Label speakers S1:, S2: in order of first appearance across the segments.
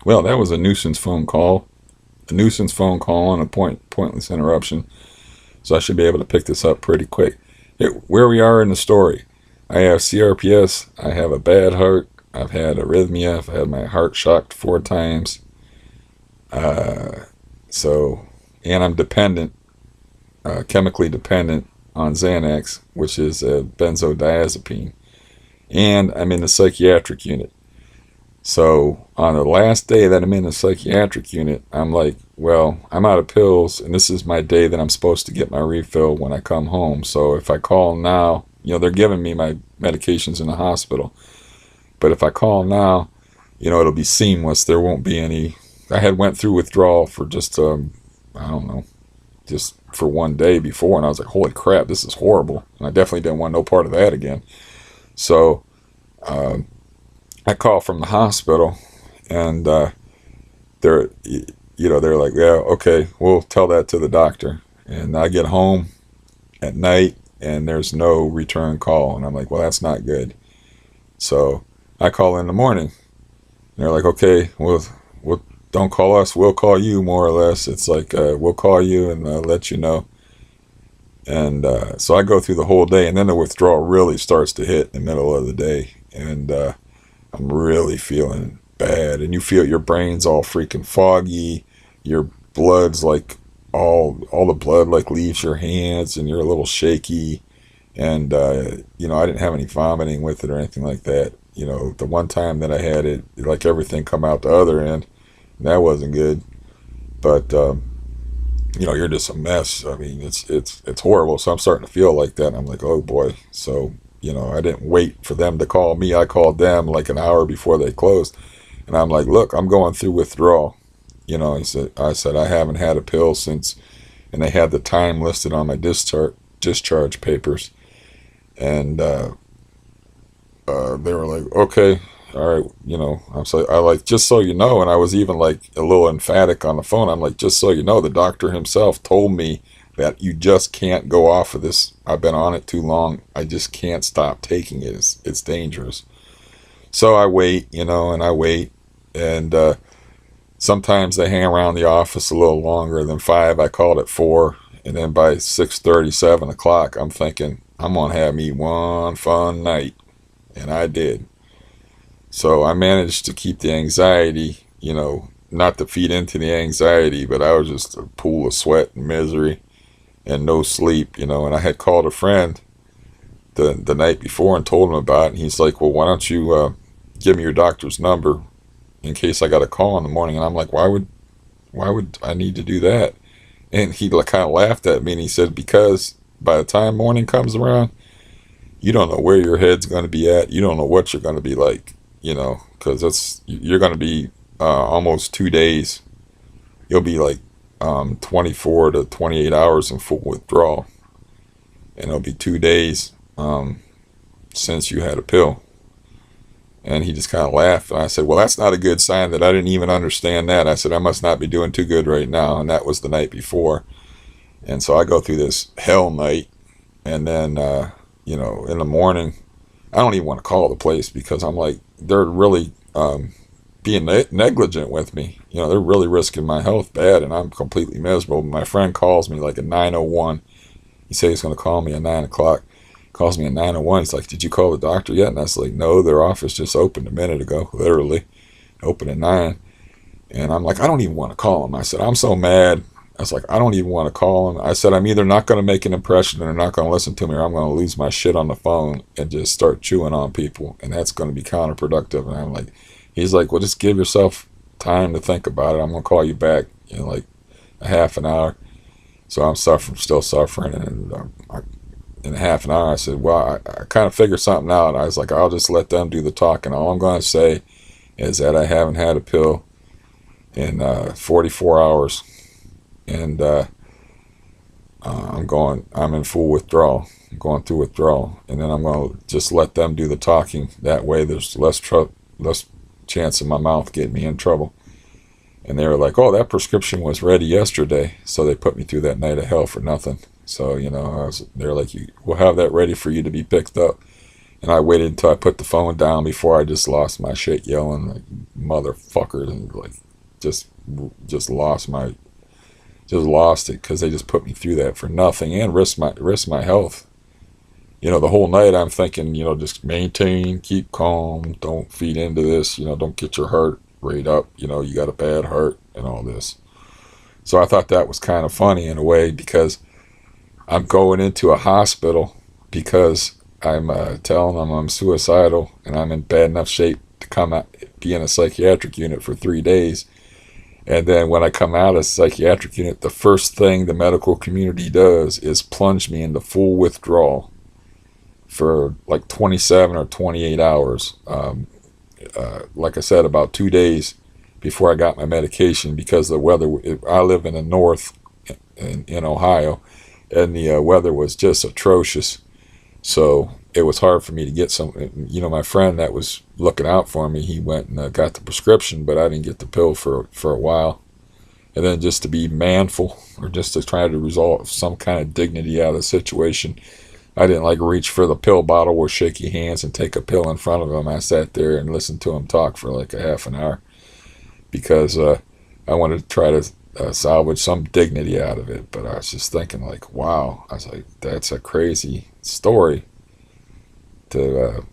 S1: Well, that was a nuisance phone call. A nuisance phone call and a pointless interruption. So I should be able to pick this up pretty quick. Where we are in the story. I have CRPS. I have a bad heart. I've had arrhythmia. I've had my heart shocked 4 times. Uh, so, and I'm dependent, chemically dependent on Xanax, which is a benzodiazepine. And I'm in the psychiatric unit. So on the last day that I'm in the psychiatric unit, I'm like, well, I'm out of pills, and this is my day that I'm supposed to get my refill when I come home. So if I call now, they're giving me my medications in the hospital. But if I call now, it'll be seamless. There won't be any. I had went through withdrawal for just, I don't know, just for one day before, and I was like, holy crap, this is horrible. And I definitely didn't want no part of that again. So um, I call from the hospital, and they're they're like, yeah, okay, we'll tell that to the doctor. And I get home at night, and there's no return call, and I'm like, well, that's not good. So I call in the morning, and they're like, okay, well, don't call us, we'll call you, more or less. It's like, we'll call you and let you know. And so I go through the whole day, and then the withdrawal really starts to hit in the middle of the day, and I'm really feeling bad. And you feel your brain's all freaking foggy, your blood's like all the blood like leaves your hands, and you're a little shaky. And I didn't have any vomiting with it or anything like that. The one time that I had it, like everything come out the other end, and that wasn't good. But you're just a mess. I mean, it's horrible. So I'm starting to feel like that. And I'm like, oh boy. So I didn't wait for them to call me. I called them like an hour before they closed, and I'm like, look, I'm going through withdrawal. I said I haven't had a pill since, and they had the time listed on my discharge papers, and they were like, okay, all right, I like, just so you know, and I was even like a little emphatic on the phone. I'm like, just so you know, the doctor himself told me that you just can't go off of this. I've been on it too long. I just can't stop taking it. It's dangerous. So I wait, and I wait, and sometimes they hang around the office a little longer than 5. I called at 4, and then by 6:30, 7 o'clock, I'm thinking I'm gonna have me one fun night, and I did. So I managed to keep the anxiety, not to feed into the anxiety, but I was just a pool of sweat and misery and no sleep, and I had called a friend the night before and told him about it, and he's like, well, why don't you give me your doctor's number in case I got a call in the morning? And I'm like, why would I need to do that? And he like kind of laughed at me, and he said, because by the time morning comes around, you don't know where your head's going to be at. You don't know what you're going to be like, because you're going to be almost 2 days. You'll be like 24 to 28 hours in full withdrawal, and it'll be 2 days since you had a pill. And he just kind of laughed. And I said, well, that's not a good sign that I didn't even understand that. I said, I must not be doing too good right now. And that was the night before. And so I go through this hell night. And then, in the morning, I don't even want to call the place because I'm like, they're really being negligent with me. They're really risking my health bad, and I'm completely miserable. My friend calls me like at 9:01. He said he's going to call me at 9 o'clock. Calls me at 9:01. He's like, did you call the doctor yet? And I was like, no, their office just opened a minute ago, literally. Opened at 9. And I'm like, I don't even want to call him. I said, I'm so mad. I was like, I don't even want to call him. I said, I'm either not going to make an impression and they're not going to listen to me, or I'm going to lose my shit on the phone and just start chewing on people. And that's going to be counterproductive. And I'm like, he's like, well, just give yourself time to think about it. I'm going to call you back in like a half an hour. So I'm still suffering. And in a half an hour, I said, well, I kind of figured something out. I was like, I'll just let them do the talking. All I'm going to say is that I haven't had a pill in 44 hours. And I'm in full withdrawal. I'm going through withdrawal. And then I'm going to just let them do the talking. That way there's less chance of my mouth getting me in trouble. And they were like, oh, that prescription was ready yesterday. So they put me through that night of hell for nothing. So, they're like, we'll have that ready for you to be picked up. And I waited until I put the phone down before I just lost my shit yelling like motherfuckers, and like just just lost my just lost it because they just put me through that for nothing and risk my health. The whole night I'm thinking, just maintain, keep calm, don't feed into this, don't get your heart rate up, you got a bad heart and all this. So I thought that was kind of funny in a way because I'm going into a hospital because I'm telling them I'm suicidal and I'm in bad enough shape to come out, be in a psychiatric unit for 3 days. And then when I come out of the psychiatric unit, the first thing the medical community does is plunge me into full withdrawal for like 27 or 28 hours. Like I said, about 2 days before I got my medication because the weather, I live in the north in Ohio, and the weather was just atrocious. So it was hard for me to get some, my friend that was looking out for me, he went and got the prescription, but I didn't get the pill for a while. And then just to be manful or just to try to resolve some kind of dignity out of the situation, I didn't like reach for the pill bottle or shaky hands and take a pill in front of him. I sat there and listened to him talk for like a half an hour because I wanted to try to salvage some dignity out of it. But I was just thinking like, wow, I was like, that's a crazy story to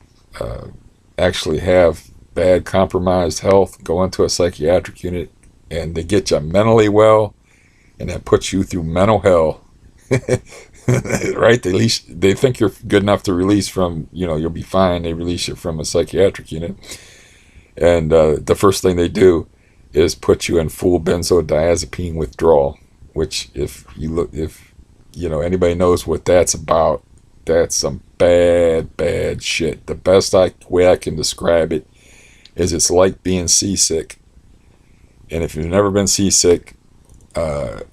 S1: actually have bad compromised health, go into a psychiatric unit, and they get you mentally well, and that puts you through mental hell. Right? They think you're good enough to release from, you'll be fine. They release you from a psychiatric unit, and the first thing they do is put you in full benzodiazepine withdrawal. Which, if anybody knows what that's about, that's some bad shit. The best way I can describe it is it's like being seasick. And if you've never been seasick,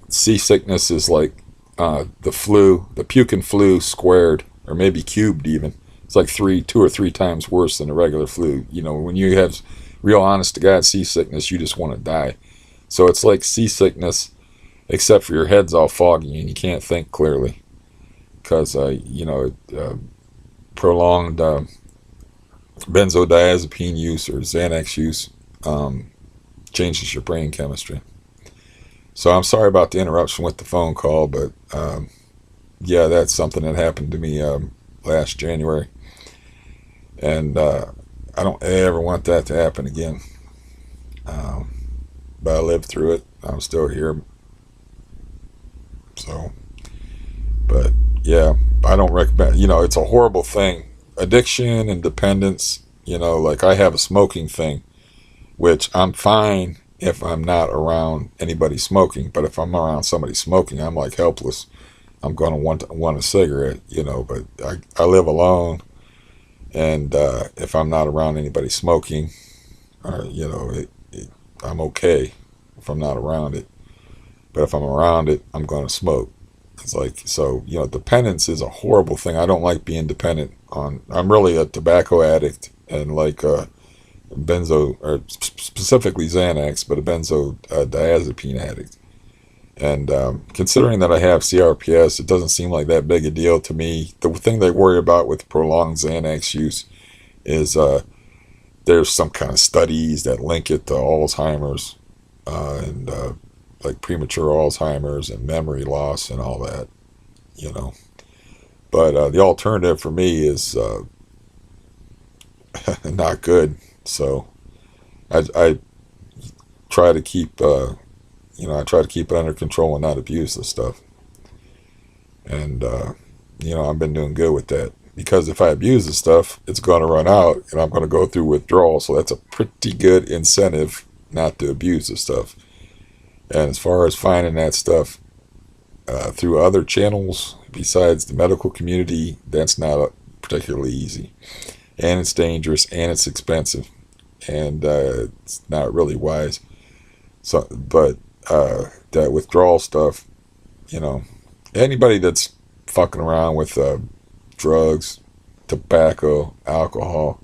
S1: seasickness is like the flu, the puking flu squared, or maybe cubed even. It's like 2 or 3 times worse than the regular flu. When you have real honest to God seasickness, you just want to die. So it's like seasickness, except for your head's all foggy and you can't think clearly. Because, prolonged benzodiazepine use or Xanax use changes your brain chemistry. So I'm sorry about the interruption with the phone call, but yeah, that's something that happened to me last January. And I don't ever want that to happen again. But I lived through it. I'm still here. So, but yeah, I don't recommend, it's a horrible thing. Addiction and dependence, like I have a smoking thing, which I'm fine if I'm not around anybody smoking. But if I'm around somebody smoking, I'm like helpless. I'm going to want a cigarette, but I live alone. And if I'm not around anybody smoking, I'm okay if I'm not around it. But if I'm around it, I'm going to smoke. It's like, so, dependence is a horrible thing. I don't like being dependent on, I'm really a tobacco addict and like benzo, or specifically Xanax, but a benzodiazepine addict. And considering that I have CRPS, it doesn't seem like that big a deal to me. The thing they worry about with prolonged Xanax use is there's some kind of studies that link it to Alzheimer's and like premature Alzheimer's and memory loss and all that, But the alternative for me is not good. So I try to keep, I try to keep it under control and not abuse the stuff. And, I've been doing good with that. Because if I abuse the stuff, it's going to run out and I'm going to go through withdrawal. So that's a pretty good incentive not to abuse the stuff. And as far as finding that stuff through other channels besides the medical community, that's not particularly easy. And it's dangerous and it's expensive. And it's not really wise. So, but that withdrawal stuff, anybody that's fucking around with drugs, tobacco, alcohol,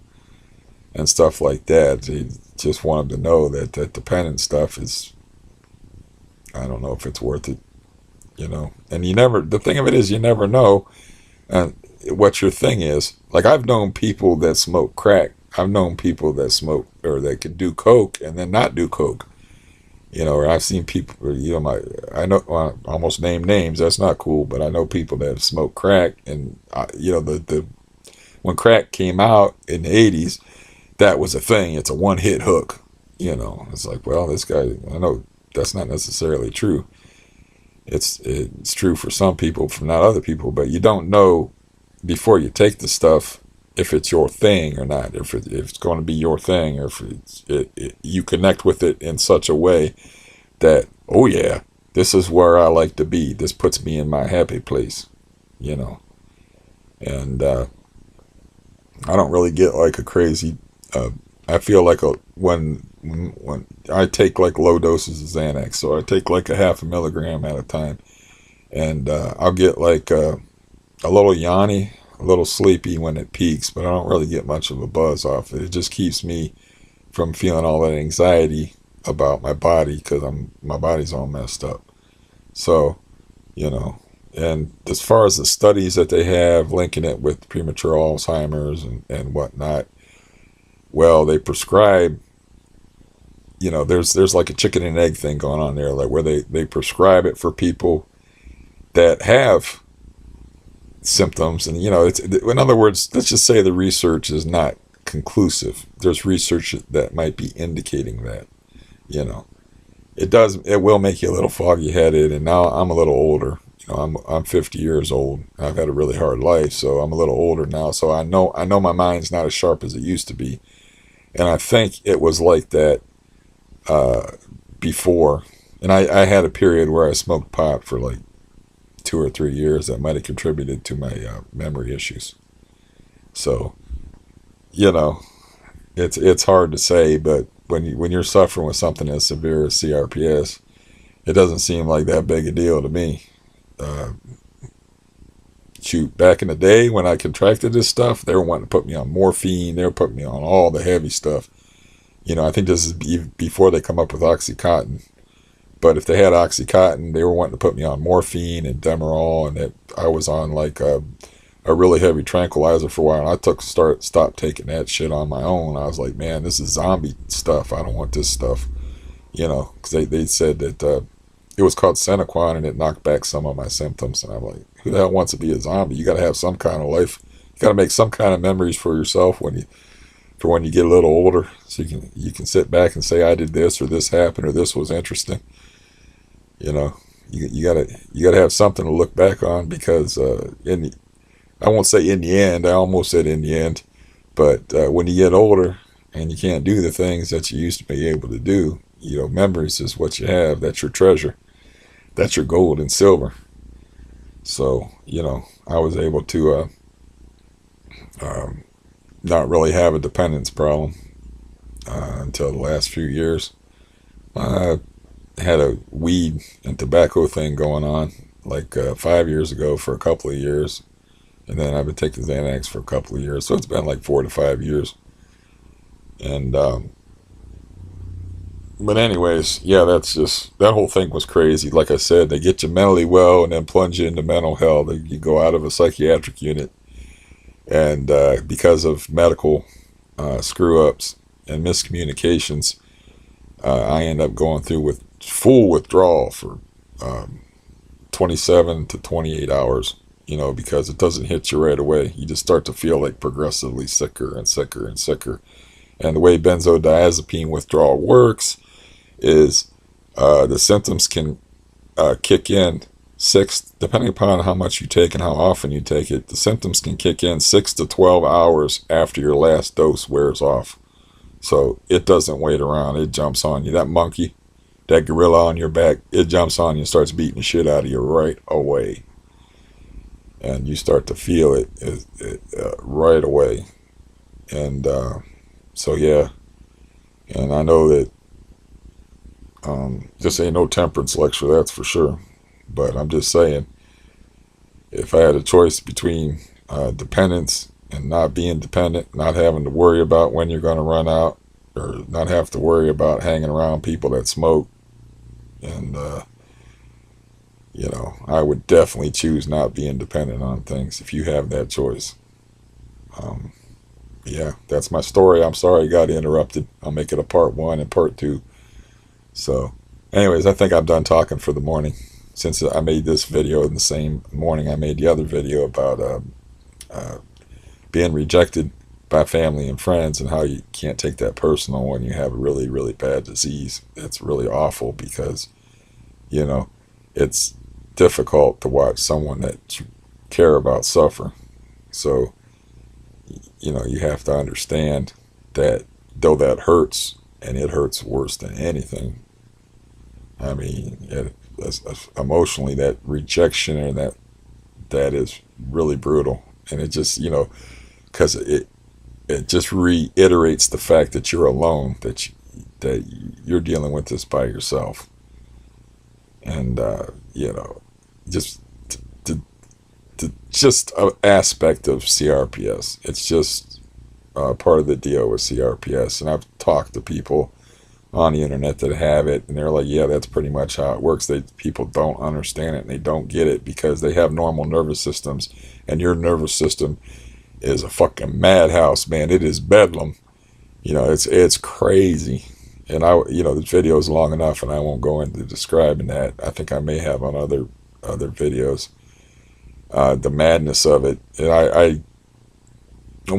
S1: and stuff like that, they just want them to know that that dependent stuff is, I don't know if it's worth it, And the thing of it is, you never know. what your thing is. Like, I've known people that smoke crack. I've known people that smoke or that could do coke and then not do coke. Or I've seen people. I know, well, I almost name names. That's not cool, but I know people that have smoked crack, and the when crack came out in the '80s, that was a thing. It's a one-hit hook. It's like, well, this guy. I know that's not necessarily true. It's true for some people, for not other people, but you don't know before you take the stuff if it's your thing or not, if it's going to be your thing, or if you connect with it in such a way that, oh yeah, this is where I like to be. This puts me in my happy place, and I don't really get like a crazy. I feel like when I take like low doses of Xanax, so I take like a 0.5 milligram at a time, and I'll get like a little yawny, a little sleepy when it peaks, but I don't really get much of a buzz off it. It just keeps me from feeling all that anxiety about my body, because my body's all messed up. So, and as far as the studies that they have linking it with premature Alzheimer's and whatnot, well, they prescribe, there's like a chicken and egg thing going on there, like where they prescribe it for people that have symptoms. And, it's, in other words, let's just say the research is not conclusive. There's research that might be indicating that, it will make you a little foggy headed. And now I'm a little older. I'm 50 years old. I've had a really hard life, so I'm a little older now. So I know my mind's not as sharp as it used to be. And I think it was like that before. And I had a period where I smoked pot for like 2 or 3 years that might have contributed to my memory issues. So, it's hard to say, but when you're suffering with something as severe as CRPS, it doesn't seem like that big a deal to me. Shoot, back in the day when I contracted this stuff, they were wanting to put me on morphine. They were putting me on all the heavy stuff. I think this is before they come up with Oxycontin. But if they had Oxycontin, they were wanting to put me on morphine and Demerol, and I was on like a really heavy tranquilizer for a while. And I stopped taking that shit on my own. I was like, man, this is zombie stuff. I don't want this stuff. Because they said that it was called Senequan, and it knocked back some of my symptoms. And I'm like, who the hell wants to be a zombie? You got to have some kind of life. You got to make some kind of memories for yourself when you get a little older, so you can sit back and say, I did this, or this happened, or this was interesting. You gotta have something to look back on, because I won't say in the end, I almost said in the end, but when you get older and you can't do the things that you used to be able to do, memories is what you have. That's your treasure. That's your gold and silver. So, I was able to not really have a dependence problem until the last few years. I had a weed and tobacco thing going on like 5 years ago for a couple of years, and then I've been taking Xanax for a couple of years, so it's been like 4 to 5 years. And but anyways, yeah, that whole thing was crazy. Like I said, they get you mentally well and then plunge you into mental hell. You go out of a psychiatric unit, and because of medical screw ups and miscommunications, I end up going through with full withdrawal for 27 to 28 hours, because it doesn't hit you right away. You just start to feel like progressively sicker and sicker and sicker. And the way benzodiazepine withdrawal works is the symptoms can kick in depending upon how much you take and how often you take it, the symptoms can kick in 6 to 12 hours after your last dose wears off. So it doesn't wait around. It jumps on you. That monkey, that gorilla on your back, it jumps on you and starts beating the shit out of you right away. And you start to feel it right away. And so, yeah. And I know that this ain't no temperance lecture, that's for sure. But I'm just saying, if I had a choice between dependence and not being dependent, not having to worry about when you're going to run out, or not have to worry about hanging around people that smoke, and You know, I would definitely choose not being dependent on things if you have that choice. Um, yeah, that's my story. I'm sorry I got interrupted. I'll make it a part one and part two. So, anyways, I think I'm done talking for the morning. Since I made this video in the same morning I made the other video about uh, being rejected by family and friends, and how you can't take that personal when you have a really, really bad disease. It's really awful because, you know, it's difficult to watch someone that you care about suffer. So, you know, you have to understand that though that hurts, and it hurts worse than anything. I mean, emotionally, that rejection, and that is really brutal. And it just, you know, because it just reiterates the fact that you're alone, that you're dealing with this by yourself. And you know, just just an aspect of CRPS. It's just part of the deal with CRPS. And I've talked to people on the internet that have it, and they're like, yeah, that's pretty much how it works. People don't understand it, and they don't get it because they have normal nervous systems, and your nervous system is a fucking madhouse, man. It is bedlam. You know, it's crazy. And you know, this video is long enough, and I won't go into describing that. I think I may have on other videos, the madness of it. And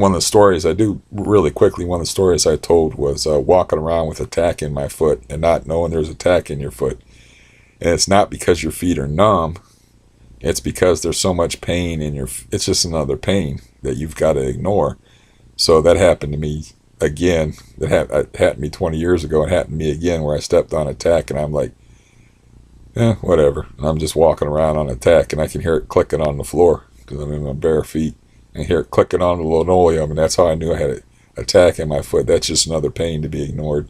S1: one of the stories I do really quickly, one of the stories I told was walking around with a tack in my foot and not knowing there's a tack in your foot. And it's not because your feet are numb. It's because there's so much pain in it's just another pain that you've got to ignore. So that happened to me again. That happened to me 20 years ago, and happened to me again where I stepped on a tack, and I'm like, whatever. And I'm just walking around on a tack, and I can hear it clicking on the floor because I'm in my bare feet. And hear it clicking on the linoleum, and that's how I knew I had a tack in my foot. That's just another pain to be ignored.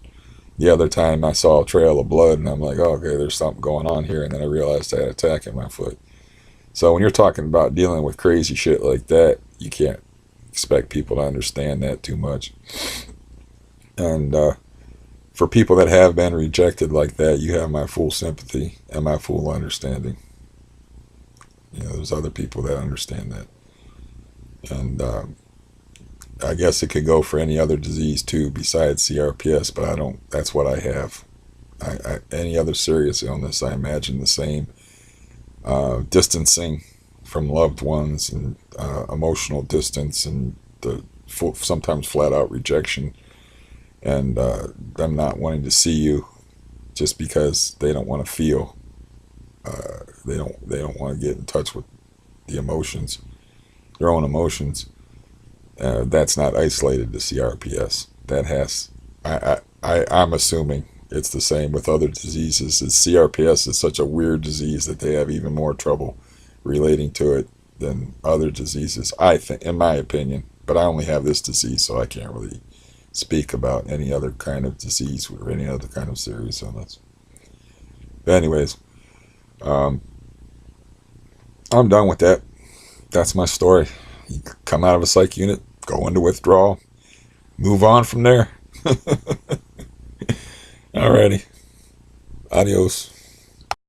S1: The other time I saw a trail of blood, and I'm like, oh, okay, there's something going on here, and then I realized I had a tack in my foot. So when you're talking about dealing with crazy shit like that, you can't expect people to understand that too much. And for people that have been rejected like that, you have my full sympathy and my full understanding. You know, there's other people that understand that. And I guess it could go for any other disease too besides CRPS, but I don't. That's what I have. Any other serious illness, I imagine the same. Distancing from loved ones, and emotional distance, and sometimes flat out rejection, and them not wanting to see you just because they don't want to feel. They don't want to get in touch with the emotions. Their own emotions. That's not isolated to CRPS. That has, I'm assuming it's the same with other diseases. CRPS is such a weird disease that they have even more trouble relating to it than other diseases, I think, in my opinion. But I only have this disease, so I can't really speak about any other kind of disease or any other kind of serious illness. But anyways, I'm done with that. That's my story. You come out of a psych unit, go into withdrawal, move on from there. Alrighty. Adios.